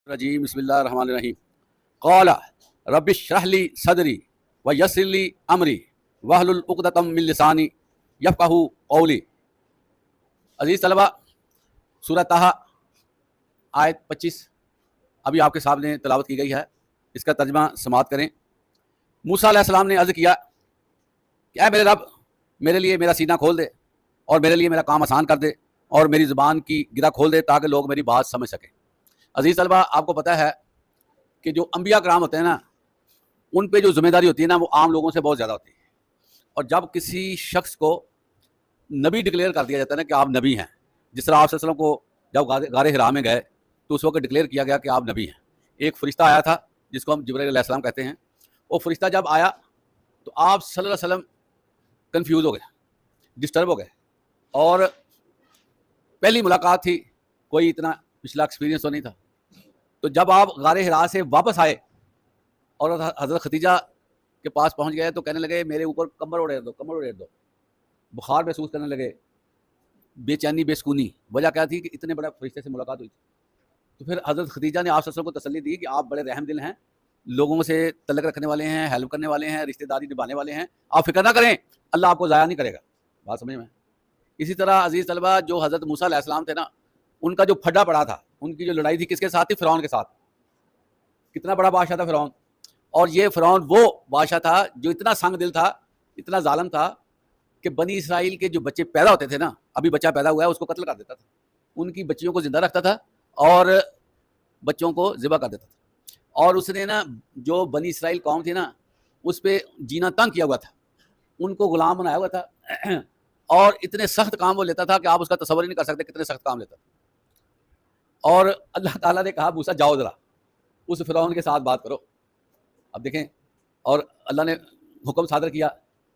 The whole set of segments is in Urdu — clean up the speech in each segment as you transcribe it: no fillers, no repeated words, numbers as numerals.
الرجیم بسم اللہ الرحمن الرحیم قال رب اشرح لی صدری ویسر لی امری واحلل عقدۃ من لسانی یفقہوا قولی۔ عزیز طلبہ، سورہ طٰہٰ آیت 25 ابھی آپ کے سامنے تلاوت کی گئی ہے، اس کا ترجمہ سماعت کریں۔ موسیٰ علیہ السلام نے عرض کیا کہ اے میرے رب، میرے لیے میرا سینہ کھول دے اور میرے لیے میرا کام آسان کر دے اور میری زبان کی گرہ کھول دے تاکہ لوگ میری بات سمجھ سکیں۔ عزیز طلبہ، آپ کو پتہ ہے کہ جو انبیاء کرام ہوتے ہیں نا، ان پہ جو ذمہ داری ہوتی ہے نا، وہ عام لوگوں سے بہت زیادہ ہوتی ہے۔ اور جب کسی شخص کو نبی ڈکلیئر کر دیا جاتا ہے نا کہ آپ نبی ہیں، جس طرح آپ صلی اللہ علیہ وسلم کو جب غار حرا میں گئے تو اس وقت ڈکلیئر کیا گیا کہ آپ نبی ہیں۔ ایک فرشتہ آیا تھا جس کو ہم جبرائیل علیہ السلام کہتے ہیں۔ وہ فرشتہ جب آیا تو آپ صلی اللہ علیہ وسلم کنفیوز ہو گئے، ڈسٹرب ہو گئے، اور پہلی ملاقات تھی، کوئی اتنا پچھلا ایکسپیرینس تو نہیں تھا۔ تو جب آپ غار حرا سے واپس آئے اور حضرت خدیجہ کے پاس پہنچ گئے تو کہنے لگے میرے اوپر کمبل اڑیل دو، کمبل اڑیل دو۔ بخار محسوس کرنے لگے، بے چینی، بے سکونی۔ وجہ کیا تھی کہ اتنے بڑے فرشتے سے ملاقات ہوئی تھی۔ تو پھر حضرت خدیجہ نے آپ صلی اللہ علیہ وسلم کو تسلی دی کہ آپ بڑے رحم دل ہیں، لوگوں سے تعلق رکھنے والے ہیں، ہیلپ کرنے والے ہیں، رشتہ داری نبھانے والے ہیں، آپ فکر نہ کریں، اللہ آپ کو ضائع نہیں کرے گا۔ بات سمجھ میں؟ اسی طرح عزیز طلبہ، جو حضرت موسیٰ علیہ السلام تھے نا، ان کا جو پھڈا پڑا تھا، ان کی جو لڑائی تھی کس کے ساتھ تھی؟ فرعون کے ساتھ۔ کتنا بڑا بادشاہ تھا فرعون، اور یہ فرعون وہ بادشاہ تھا جو اتنا سنگ دل تھا، اتنا ظالم تھا کہ بنی اسرائیل کے جو بچے پیدا ہوتے تھے نا، ابھی بچہ پیدا ہوا ہے اس کو قتل کر دیتا تھا، ان کی بچیوں کو زندہ رکھتا تھا اور بچوں کو ذبح کر دیتا تھا۔ اور اس نے نا جو بنی اسرائیل قوم تھی نا، اس پہ جینا تنگ کیا ہوا تھا، ان کو غلام بنایا ہوا تھا، اور اتنے سخت کام وہ لیتا تھا کہ آپ اس کا تصور ہی نہیں کر سکتے کتنے سخت کام لیتا تھا۔ اور اللہ تعالیٰ نے کہا موسیٰ جاؤ ذرا اس فرعون کے ساتھ بات کرو۔ اب دیکھیں، اور اللہ نے حکم صادر کیا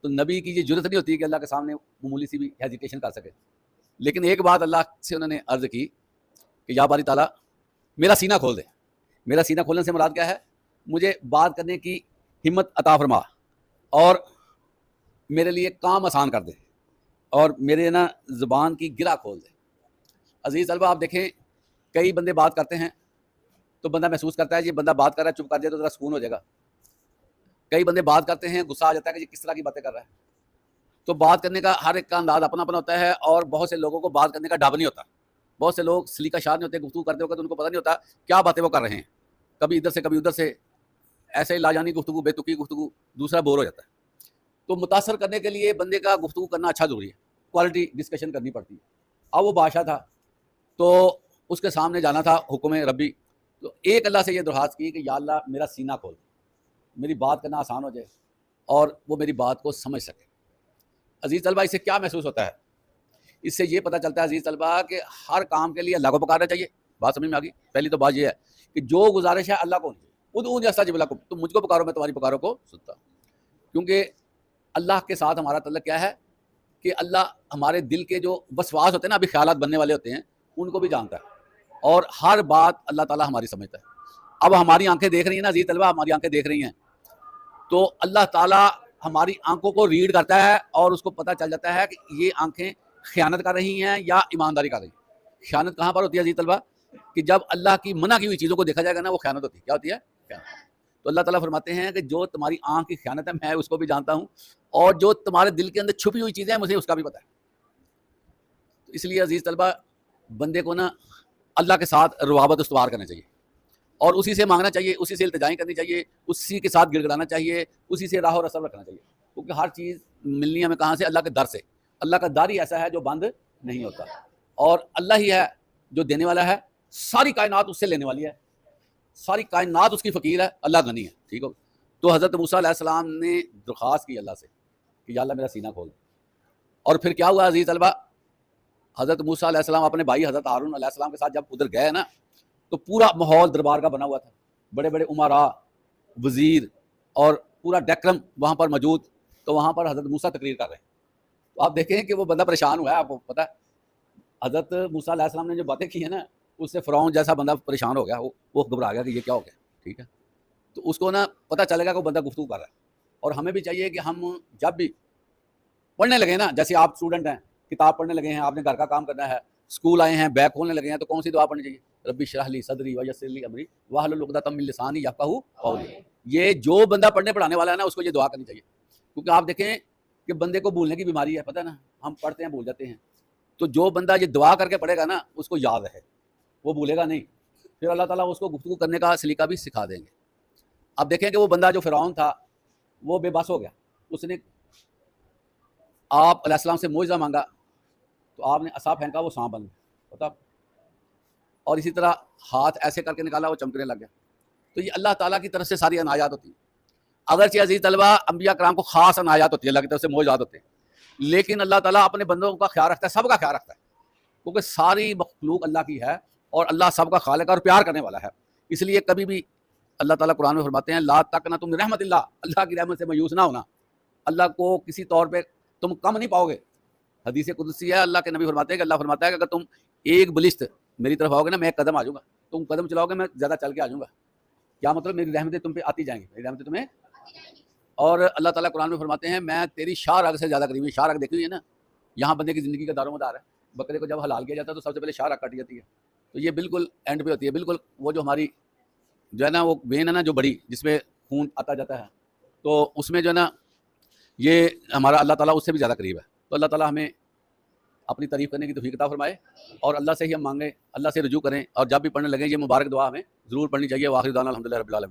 تو نبی کی یہ جرت نہیں ہوتی کہ اللہ کے سامنے معمولی سی بھی ہیزیٹیشن کر سکے۔ لیکن ایک بات اللہ سے انہوں نے عرض کی کہ یا باری تعالیٰ میرا سینہ کھول دے۔ میرا سینہ کھولنے سے مراد کیا ہے؟ مجھے بات کرنے کی ہمت عطا فرما اور میرے لیے کام آسان کر دے اور میرے نا زبان کی گرہ کھول دے۔ عزیز طلبہ، آپ دیکھیں کئی بندے بات کرتے ہیں تو بندہ محسوس کرتا ہے یہ بندہ بات کر رہا ہے، چپ کر دیا تو ذرا سکون ہو جائے گا۔ کئی بندے بات کرتے ہیں، غصہ آ جاتا ہے کہ یہ کس طرح کی باتیں کر رہا ہے۔ تو بات کرنے کا ہر ایک کا انداز اپنا اپنا ہوتا ہے، اور بہت سے لوگوں کو بات کرنے کا ڈب نہیں ہوتا۔ بہت سے لوگ سلیقہ شار نہیں ہوتے، گفتگو کرتے وقت ان کو پتہ نہیں ہوتا کیا باتیں وہ کر رہے ہیں، کبھی ادھر سے کبھی ادھر سے، ایسے لاجانی گفتگو، بے تکی گفتگو، دوسرا بور ہو جاتا ہے۔ تو متاثر کرنے کے لیے بندے کا گفتگو کرنا اچھا ضروری ہے، کوالٹی ڈسکشن کرنی پڑتی ہے۔ اب وہ بادشاہ تھا تو اس کے سامنے جانا تھا حکم ربی، تو ایک اللہ سے یہ درخواست کی کہ یا اللہ میرا سینہ کھول، میری بات کرنا آسان ہو جائے اور وہ میری بات کو سمجھ سکے۔ عزیز طلبہ، اس سے کیا محسوس ہوتا ہے؟ اس سے یہ پتہ چلتا ہے عزیز طلبہ کہ ہر کام کے لیے اللہ کو پکارنا چاہیے۔ بات سمجھ میں آ گئی؟ پہلی تو بات یہ ہے کہ جو گزارش ہے اللہ کو، ادعونی استجب لکم، تم مجھ کو پکارو میں تمہاری پکاروں کو سنتا ہوں۔ کیونکہ اللہ کے ساتھ ہمارا تعلق کیا ہے کہ اللہ ہمارے دل کے جو وسواس ہوتے ہیں نا، ابھی خیالات بننے والے ہوتے ہیں، ان کو بھی جانتا ہے، اور ہر بات اللہ تعالیٰ ہماری سمجھتا ہے۔ اب ہماری آنکھیں دیکھ رہی ہیں نا عزیز طلبہ، ہماری آنکھیں دیکھ رہی ہیں، تو اللہ تعالیٰ ہماری آنکھوں کو ریڈ کرتا ہے اور اس کو پتہ چل جاتا ہے کہ یہ آنکھیں خیانت کر رہی ہیں یا ایمانداری کر رہی ہیں۔ خیانت کہاں پر ہوتی ہے عزیز طلبہ؟ کہ جب اللہ کی منع کی ہوئی چیزوں کو دیکھا جائے گا نا، وہ خیانت ہوتی ہے۔ کیا ہوتی ہے؟ خیانت۔ تو اللہ تعالیٰ فرماتے ہیں کہ جو تمہاری آنکھ کی خیانت ہے میں اس کو بھی جانتا ہوں، اور جو تمہارے دل کے اندر چھپی ہوئی چیزیں ہیں مجھے اس کا بھی پتہ ہے۔ تو اس لیے عزیز طلبہ، بندے کو نا اللہ کے ساتھ روابط استوار کرنا چاہیے، اور اسی سے مانگنا چاہیے، اسی سے التجائیں کرنی چاہیے، اسی کے ساتھ گڑ گڑانا چاہیے، اسی سے راہ و رسم رکھنا چاہیے، کیونکہ ہر چیز ملنی ہمیں کہاں سے؟ اللہ کے در سے۔ اللہ کا در ہی ایسا ہے جو بند نہیں ہوتا، اور اللہ ہی ہے جو دینے والا ہے، ساری کائنات اس سے لینے والی ہے، ساری کائنات اس کی فقیر ہے، اللہ غنی ہے۔ ٹھیک ہو؟ تو حضرت موسیٰ علیہ السلام نے درخواست کی اللہ سے کہ یا اللہ میرا سینہ کھول۔ اور پھر کیا ہوا عزیز طلبہ؟ حضرت موسیٰ علیہ السلام اپنے بھائی حضرت ہارون علیہ السلام کے ساتھ جب ادھر گئے نا، تو پورا ماحول دربار کا بنا ہوا تھا، بڑے بڑے امراء، وزیر اور پورا ڈیکرم وہاں پر موجود۔ تو وہاں پر حضرت موسیٰ تقریر کر رہے ہیں، تو آپ دیکھیں کہ وہ بندہ پریشان ہوا ہے۔ آپ کو پتہ ہے حضرت موسیٰ علیہ السلام نے جو باتیں کی ہیں نا، اس سے فرعون جیسا بندہ پریشان ہو گیا، وہ گھبرا گیا کہ یہ کیا ہو گیا۔ ٹھیک ہے؟ تو اس کو نا پتہ چلے گا کہ وہ بندہ گفتگو کر رہا ہے۔ اور ہمیں بھی چاہیے کہ ہم جب بھی پڑھنے لگے نا، جیسے آپ اسٹوڈنٹ ہیں، کتاب پڑھنے لگے ہیں، آپ نے گھر کا کام کرنا ہے، اسکول آئے ہیں، بیگ کھولنے لگے ہیں، تو کون سی دعا پڑھنی چاہیے؟ رب اشرح لی صدری ویسر لی امری واحلل عقدۃ من لسانی یفقہوا قولی. یہ جو بندہ پڑھنے پڑھانے والا ہے نا اس کو یہ دعا کرنی چاہیے. کیونکہ آپ دیکھیں کہ بندے کو بھولنے کی بیماری ہے، پتہ ہے نا، ہم پڑھتے ہیں بھول جاتے ہیں. تو جو بندہ یہ دعا کر کے پڑھے گا نا اس کو یاد ہے، وہ بھولے گا نہیں. پھر اللہ تعالیٰ اس کو گفتگو کرنے کا سلیقہ بھی سکھا دیں گے. اب دیکھیں کہ وہ بندہ جو فرعون تھا وہ بے بس ہو گیا. اس نے آپ علیہ السلام سے معجزہ مانگا تو آپ نے عصا پھینکا، وہ سانپ بن گیا، پتہ. اور اسی طرح ہاتھ ایسے کر کے نکالا، وہ چمکنے لگ گیا. تو یہ اللہ تعالیٰ کی طرف سے ساری عنایات ہوتی ہیں. اگرچہ عزیز طلبہ انبیاء کرام کو خاص عنایات ہوتی ہے، اللہ کی طرف سے معجزات ہوتے ہیں، لیکن اللہ تعالیٰ اپنے بندوں کا خیال رکھتا ہے، سب کا خیال رکھتا ہے، کیونکہ ساری مخلوق اللہ کی ہے اور اللہ سب کا خالق اور پیار کرنے والا ہے. اس لیے کبھی بھی اللہ تعالیٰ قرآن میں فرماتے ہیں لا تقنطوا من رحمت اللہ، اللہ کی رحمت سے مایوس نہ ہونا. اللہ کو کسی طور پہ تم کم نہیں پاؤ گے. حدیث قدسی ہے، اللہ کے نبی فرماتے ہیں کہ اللہ فرماتا ہے کہ اگر تم ایک بلشت میری طرف آؤ گے نا، میں ایک قدم آ جاؤں گا. تم قدم چلاؤ گے میں زیادہ چل کے آ جاؤں گا. کیا مطلب؟ میری رحمتیں تم پہ آتی جائیں گی، میری رحمتیں تمہیں. اور اللہ تعالیٰ قرآن میں فرماتے ہیں میں تیری شاہ رگ سے زیادہ قریب ہوں. شاہ رگ دیکھی ہوئی ہے نا، یہاں بندے کی زندگی کا دار و مدار ہے. بکرے کو جب حلال کیا جاتا ہے تو سب سے پہلے شاہ رگ کاٹی جاتی ہے. تو یہ بالکل اینڈ پہ ہوتی ہے، بالکل وہ جو ہماری جو ہے نا وہ وین ہے نا جو بڑی، جس میں خون آتا جاتا ہے، تو اس میں جو ہے نا یہ ہمارا اللہ تعالیٰ اس سے بھی زیادہ قریب ہے. تو اللہ تعالیٰ ہمیں اپنی تعریف کرنے کی توفیق عطا فرمائے اور اللہ سے ہی ہم مانگیں، اللہ سے رجوع کریں، اور جب بھی پڑھنے لگیں یہ مبارک دعا ہمیں ضرور پڑھنی چاہیے. واخر دعوانا الحمدللہ رب العالمین.